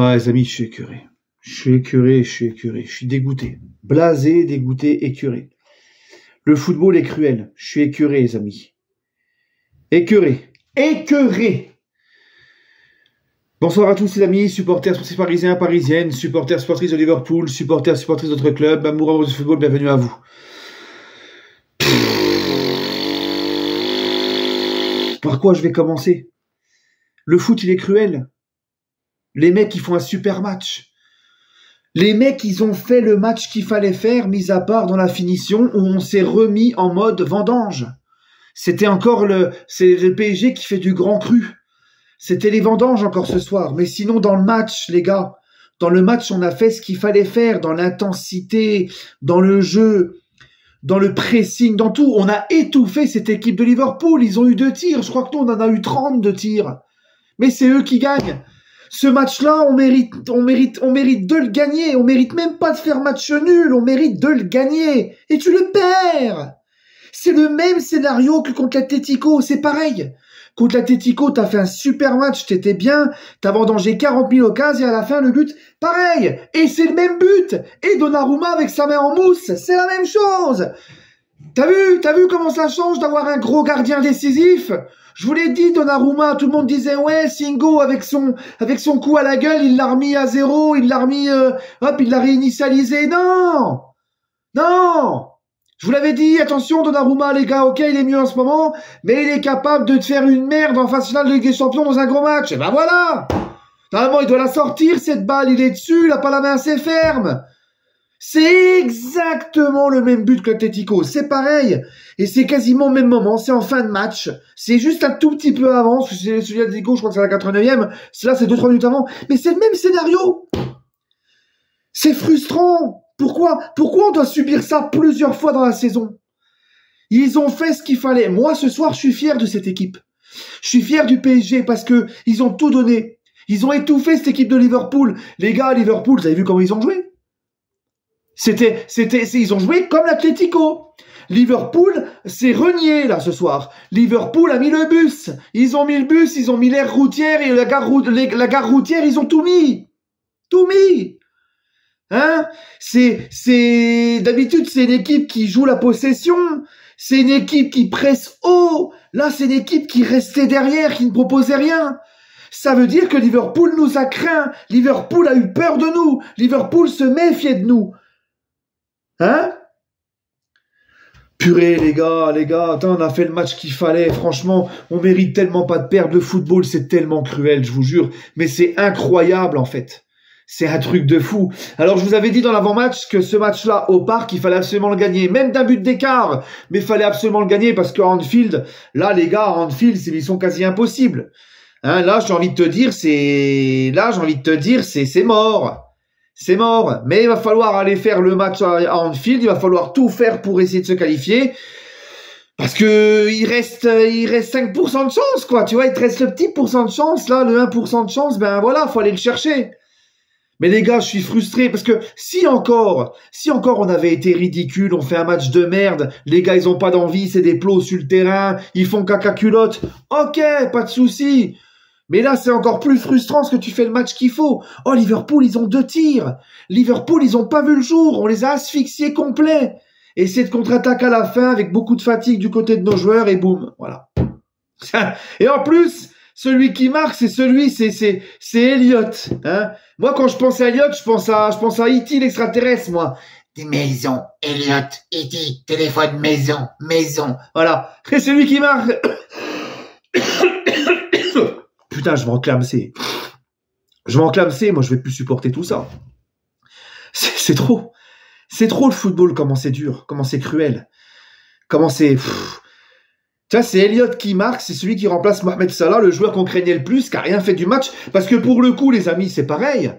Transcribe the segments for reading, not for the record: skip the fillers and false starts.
Ah, les amis, je suis écœuré. Je suis écœuré, je suis écœuré. Je suis dégoûté. Blasé, dégoûté, écœuré. Le football est cruel. Je suis écœuré, les amis. Écœuré. Écœuré. Bonsoir à tous les amis, supporters, sportifs parisiens, parisiennes, supporters, supportrices de Liverpool, supporters, supportrices d'autres clubs, amoureux du football, bienvenue à vous. Par quoi je vais commencer? Le foot, il est cruel. Les mecs, ils font un super match. Les mecs, ils ont fait le match qu'il fallait faire, mis à part dans la finition, où on s'est remis en mode vendange. C'était encore c'est le PSG qui fait du grand cru. C'était les vendanges encore ce soir. Mais sinon, dans le match, les gars, dans le match, on a fait ce qu'il fallait faire, dans l'intensité, dans le jeu, dans le pressing, dans tout. On a étouffé cette équipe de Liverpool. Ils ont eu 2 tirs. Je crois que nous, on en a eu 30 de tirs. Mais c'est eux qui gagnent. Ce match-là, on mérite de le gagner. On mérite même pas de faire match nul. On mérite de le gagner. Et tu le perds. C'est le même scénario que contre l'Atlético. C'est pareil. Contre l'Atlético, t'as fait un super match. T'étais bien. T'as vendangé 40 000 occasions et à la fin, le but, pareil. Et c'est le même but. Et Donnarumma avec sa main en mousse. C'est la même chose. T'as vu comment ça change d'avoir un gros gardien décisif? Je vous l'ai dit, Donnarumma, tout le monde disait, ouais, Singo, avec son coup à la gueule, il l'a remis à 0, il l'a remis, il l'a réinitialisé. Non! Non! Je vous l'avais dit, attention, Donnarumma, les gars, ok, il est mieux en ce moment, mais il est capable de te faire une merde en phase finale de Ligue des Champions dans un gros match. Et ben voilà! Normalement, il doit la sortir, cette balle, il est dessus, il a pas la main assez ferme. C'est exactement le même but que l'Atlético, c'est pareil. Et c'est quasiment au même moment, c'est en fin de match. C'est juste un tout petit peu avant, celui de l'Atlético, je crois que c'est à la 89e. Là, c'est 2-3 minutes avant. Mais c'est le même scénario. C'est frustrant. Pourquoi on doit subir ça plusieurs fois dans la saison? Ils ont fait ce qu'il fallait. Moi, ce soir, je suis fier de cette équipe. Je suis fier du PSG parce que ils ont tout donné. Ils ont étouffé cette équipe de Liverpool. Les gars, à Liverpool, vous avez vu comment ils ont joué? Ils ont joué comme l'Atlético. Liverpool s'est renié, là, ce soir. Liverpool a mis le bus. Ils ont mis le bus, ils ont mis l'aire routière et la gare routière, ils ont tout mis. Tout mis. Hein? D'habitude, c'est une équipe qui joue la possession. C'est une équipe qui presse haut. Là, c'est une équipe qui restait derrière, qui ne proposait rien. Ça veut dire que Liverpool nous a craint. Liverpool a eu peur de nous. Liverpool se méfiait de nous. Hein? Purée, les gars, attends, on a fait le match qu'il fallait. Franchement, on mérite tellement pas de perdre. Le football, c'est tellement cruel, je vous jure. Mais c'est incroyable, en fait. C'est un truc de fou. Alors, je vous avais dit dans l'avant-match que ce match-là, au parc, il fallait absolument le gagner. Même d'un but d'écart. Mais il fallait absolument le gagner parce qu'à Anfield, là, les gars, à Anfield, c'est mission quasi impossible. Hein, là, j'ai envie de te dire, c'est mort. C'est mort, mais il va falloir aller faire le match à Anfield, il va falloir tout faire pour essayer de se qualifier, parce que il reste 5% de chance, quoi, tu vois, il te reste le petit pourcent de chance, là, le 1% de chance, ben voilà, faut aller le chercher. Mais les gars, je suis frustré, parce que si encore on avait été ridicule, on fait un match de merde, les gars, ils ont pas d'envie, c'est des plots sur le terrain, ils font caca culotte, ok, pas de souci. Mais là, c'est encore plus frustrant parce que tu fais le match qu'il faut. Oh, Liverpool, ils ont 2 tirs. Liverpool, ils ont pas vu le jour. On les a asphyxiés complets. Et c'est de contre-attaque à la fin avec beaucoup de fatigue du côté de nos joueurs et boum, voilà. Et en plus, celui qui marque, c'est Elliott, hein. Moi, quand je pense à Elliott, je pense à E.T. l'extraterrestre, moi. Des maisons, Elliott, E.T., téléphone maison. Voilà. Et celui qui marque. Putain, je vais enclamser. Moi, je vais plus supporter tout ça. C'est trop. C'est trop le football, comment c'est dur, comment c'est cruel. Comment c'est... Tu vois, c'est Elliott qui marque, c'est celui qui remplace Mohamed Salah, le joueur qu'on craignait le plus, qui a rien fait du match. Parce que pour le coup, les amis, c'est pareil.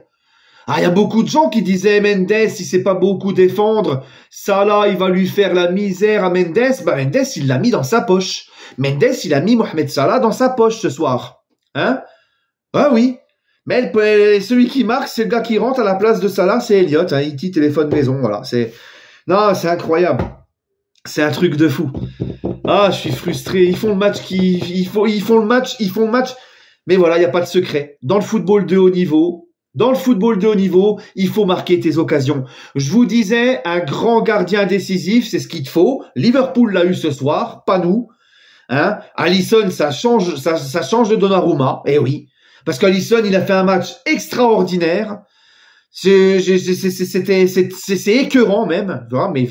Ah, il y a beaucoup de gens qui disaient Mendes, il sait pas beaucoup défendre. Salah, il va lui faire la misère à Mendes. Bah, Mendes, il l'a mis dans sa poche. Mendes, il a mis Mohamed Salah dans sa poche ce soir. Hein? Ah oui. Mais celui qui marque, c'est le gars qui rentre à la place de Salah, c'est Elliott, hein, E.T. téléphone maison, voilà. Non, c'est incroyable. C'est un truc de fou. Ah, je suis frustré. Ils font le match ils font le match. Mais voilà, il n'y a pas de secret. Dans le football de haut niveau, Dans le football de haut niveau, il faut marquer tes occasions. Je vous disais, un grand gardien décisif, c'est ce qu'il te faut. Liverpool l'a eu ce soir, pas nous. Hein? Alisson, ça change de Donnarumma. Eh oui. Parce qu'Alisson, il a fait un match extraordinaire. C'est écœurant même. Mais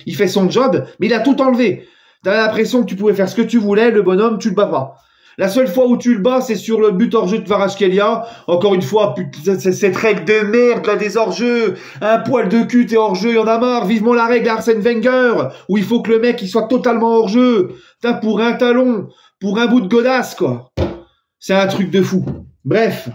il fait son job, mais il a tout enlevé. T'as l'impression que tu pouvais faire ce que tu voulais, le bonhomme, tu le bats pas. La seule fois où tu le bats, c'est sur le but hors-jeu de Kvaratskhelia. Encore une fois, cette règle de merde, là, des hors-jeux. Un poil de cul, t'es hors-jeu, y en a marre. Vivement la règle Arsène Wenger, où il faut que le mec, il soit totalement hors-jeu. Putain, pour un talon, pour un bout de godasse, quoi. C'est un truc de fou. Bref.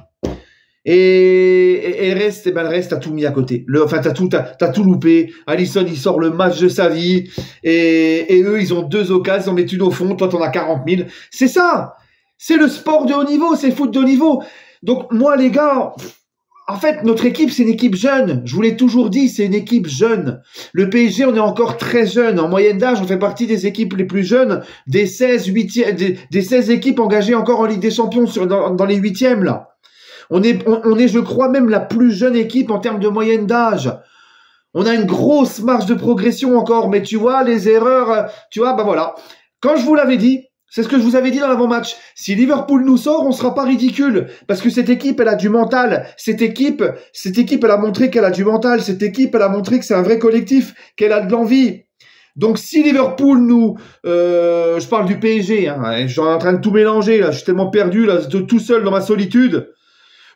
Et le reste, le reste, t'as tout mis à côté. T'as tout loupé. Alisson, il sort le match de sa vie. Et eux, ils ont 2 occasions, ils en mettent une au fond. Toi, t'en as 40 000. C'est ça. C'est le sport de haut niveau, c'est le foot de haut niveau. Donc, moi, les gars, en fait, notre équipe, c'est une équipe jeune. Je vous l'ai toujours dit, c'est une équipe jeune. Le PSG, on est encore très jeune. En moyenne d'âge, on fait partie des équipes les plus jeunes, des 16 équipes engagées encore en Ligue des Champions dans les 8e, là. On est, je crois, même la plus jeune équipe en termes de moyenne d'âge. On a une grosse marge de progression encore, mais tu vois, les erreurs, tu vois, bah voilà. Quand je vous l'avais dit, c'est ce que je vous avais dit dans l'avant-match. Si Liverpool nous sort, on sera pas ridicule. Parce que cette équipe, elle a du mental. Cette équipe, elle a montré qu'elle a du mental. Cette équipe, elle a montré que c'est un vrai collectif, qu'elle a de l'envie. Donc, si Liverpool nous, je parle du PSG, hein, je suis en train de tout mélanger, là. Je suis tellement perdu, là, tout seul dans ma solitude.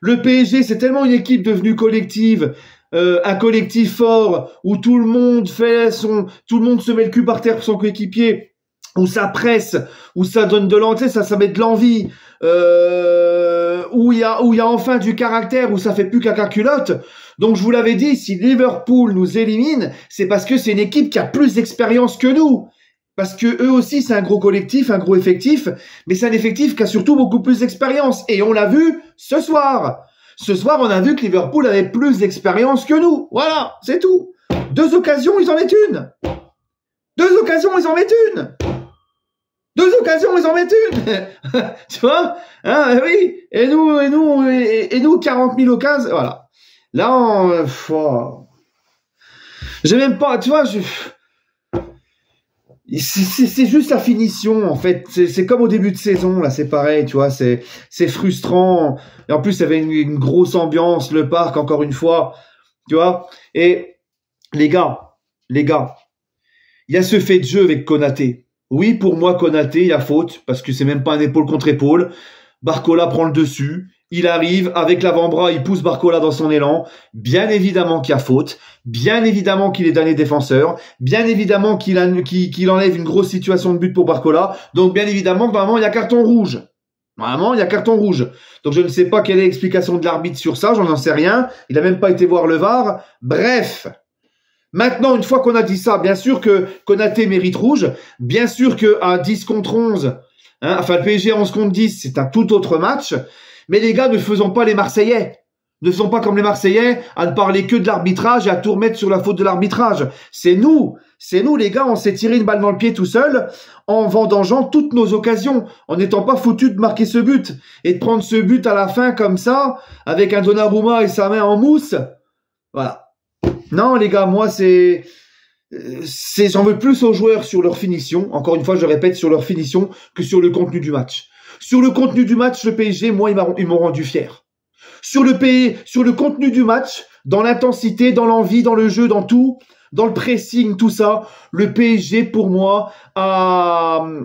Le PSG, c'est tellement une équipe devenue collective, un collectif fort, où tout le monde se met le cul par terre pour son coéquipier, où ça presse, où ça donne de l'envie, ça met de l'envie, où il y a enfin du caractère, où ça fait plus caca culotte. Donc je vous l'avais dit, si Liverpool nous élimine, c'est parce que c'est une équipe qui a plus d'expérience que nous. Parce que eux aussi, c'est un gros collectif, un gros effectif, mais c'est un effectif qui a surtout beaucoup plus d'expérience. Et on l'a vu ce soir. Ce soir, on a vu que Liverpool avait plus d'expérience que nous. Voilà, c'est tout. 2 occasions, ils en mettent une. 2 occasions, ils en mettent une. 2 occasions, ils en mettent une. Tu vois, hein, oui. Et nous, 40 000 occasions. Voilà. Là, j'ai même pas, tu vois, c'est juste la finition, en fait. C'est comme au début de saison, là, c'est pareil, tu vois, c'est frustrant. Et en plus, il y avait une grosse ambiance, le parc, encore une fois, tu vois. Et les gars, il y a ce fait de jeu avec Konaté. Oui, pour moi, Konaté, il y a faute, parce que c'est même pas un épaule contre épaule. Barcola prend le dessus. Il arrive, avec l'avant-bras, il pousse Barcola dans son élan. Bien évidemment qu'il y a faute. Bien évidemment qu'il est damné défenseur. Bien évidemment qu'il enlève une grosse situation de but pour Barcola. Donc, bien évidemment, vraiment, il y a carton rouge. Vraiment, il y a carton rouge. Donc, je ne sais pas quelle est l'explication de l'arbitre sur ça. J'en sais rien. Il n'a même pas été voir le VAR. Bref. Maintenant, une fois qu'on a dit ça, bien sûr que Konaté mérite rouge. Bien sûr qu'à 10 contre 11, le PSG 11 contre 10, c'est un tout autre match. Mais les gars, ne faisons pas les Marseillais. Ne faisons pas comme les Marseillais à ne parler que de l'arbitrage et à tout remettre sur la faute de l'arbitrage. C'est nous, les gars, on s'est tiré une balle dans le pied tout seul en vendangeant toutes nos occasions, en n'étant pas foutus de marquer ce but. Et de prendre ce but à la fin comme ça, avec un Donnarumma et sa main en mousse. Voilà. Non, les gars, moi, j'en veux plus aux joueurs sur leur finition. Encore une fois, je répète, sur leur finition que sur le contenu du match. Sur le contenu du match, le PSG, moi, ils m'ont rendu fier. Sur le contenu du match, dans l'intensité, dans l'envie, dans le jeu, dans tout, dans le pressing, tout ça, le PSG, pour moi,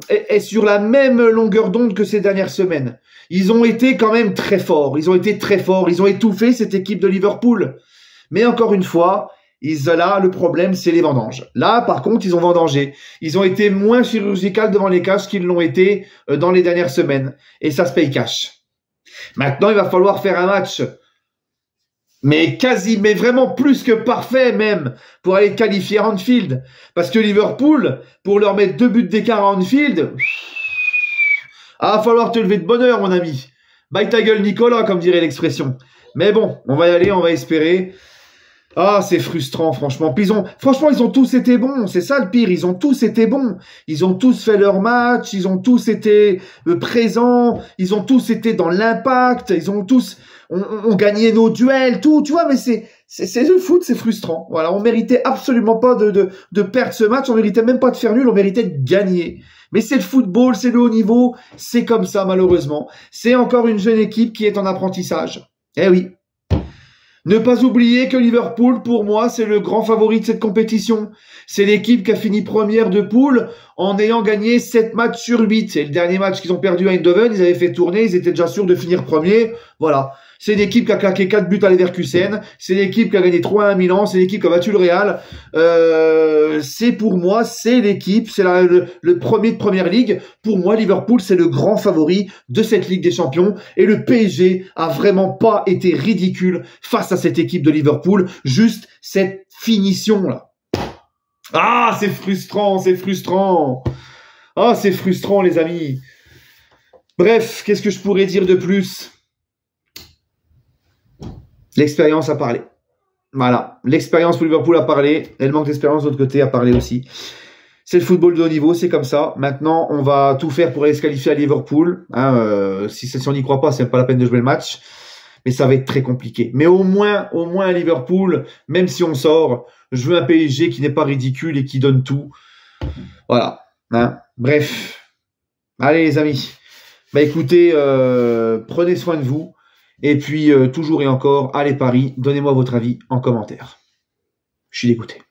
est sur la même longueur d'onde que ces dernières semaines. Ils ont été quand même très forts. Ils ont étouffé cette équipe de Liverpool. Mais encore une fois, là, le problème, c'est les vendanges. Là, par contre, ils ont vendangé. Ils ont été moins chirurgicales devant les cages qu'ils l'ont été dans les dernières semaines. Et ça se paye cash. Maintenant, il va falloir faire un match, mais vraiment plus que parfait même, pour aller qualifier à Anfield. Parce que Liverpool, pour leur mettre 2 buts d'écart à Anfield, va falloir te lever de bonne heure, mon ami. Bye ta gueule, Nicolas, comme dirait l'expression. Mais bon, on va y aller, on va espérer. Ah, c'est frustrant, franchement. Puis franchement, ils ont tous été bons. C'est ça le pire. Ils ont tous été bons. Ils ont tous fait leur match. Ils ont tous été présents. Ils ont tous été dans l'impact. Ils ont tous, on gagné nos duels, tout. Tu vois, mais c'est le foot, c'est frustrant. Voilà, on méritait absolument pas de perdre ce match. On méritait même pas de faire nul. On méritait de gagner. Mais c'est le football, c'est le haut niveau. C'est comme ça, malheureusement. C'est encore une jeune équipe qui est en apprentissage. Eh oui. Ne pas oublier que Liverpool, pour moi, c'est le grand favori de cette compétition. C'est l'équipe qui a fini première de poule en ayant gagné 7 matchs sur 8. Et le dernier match qu'ils ont perdu à Eindhoven, ils avaient fait tourner, ils étaient déjà sûrs de finir premier. Voilà. C'est l'équipe qui a claqué 4 buts à Leverkusen. C'est l'équipe qui a gagné 3-1 à Milan. C'est l'équipe qui a battu le Real. C'est pour moi, c'est l'équipe, c'est le premier de Première Ligue. Pour moi, Liverpool, c'est le grand favori de cette Ligue des Champions. Et le PSG a vraiment pas été ridicule face à cette équipe de Liverpool. Juste cette finition-là. Ah, c'est frustrant, c'est frustrant. Ah, c'est frustrant, les amis. Bref, qu'est-ce que je pourrais dire de plus ? L'expérience a parlé. Voilà. L'expérience pour Liverpool a parlé. Et le manque d'expérience de l'autre côté a parlé aussi. C'est le football de haut niveau, c'est comme ça. Maintenant, on va tout faire pour aller se qualifier à Liverpool. Si on n'y croit pas, c'est pas la peine de jouer le match. Mais ça va être très compliqué. Mais au moins à Liverpool, même si on sort, je veux un PSG qui n'est pas ridicule et qui donne tout. Voilà. Bref. Allez, les amis. Bah écoutez, prenez soin de vous. Et puis, toujours et encore, allez Paris, donnez-moi votre avis en commentaire. Je suis dégoûté.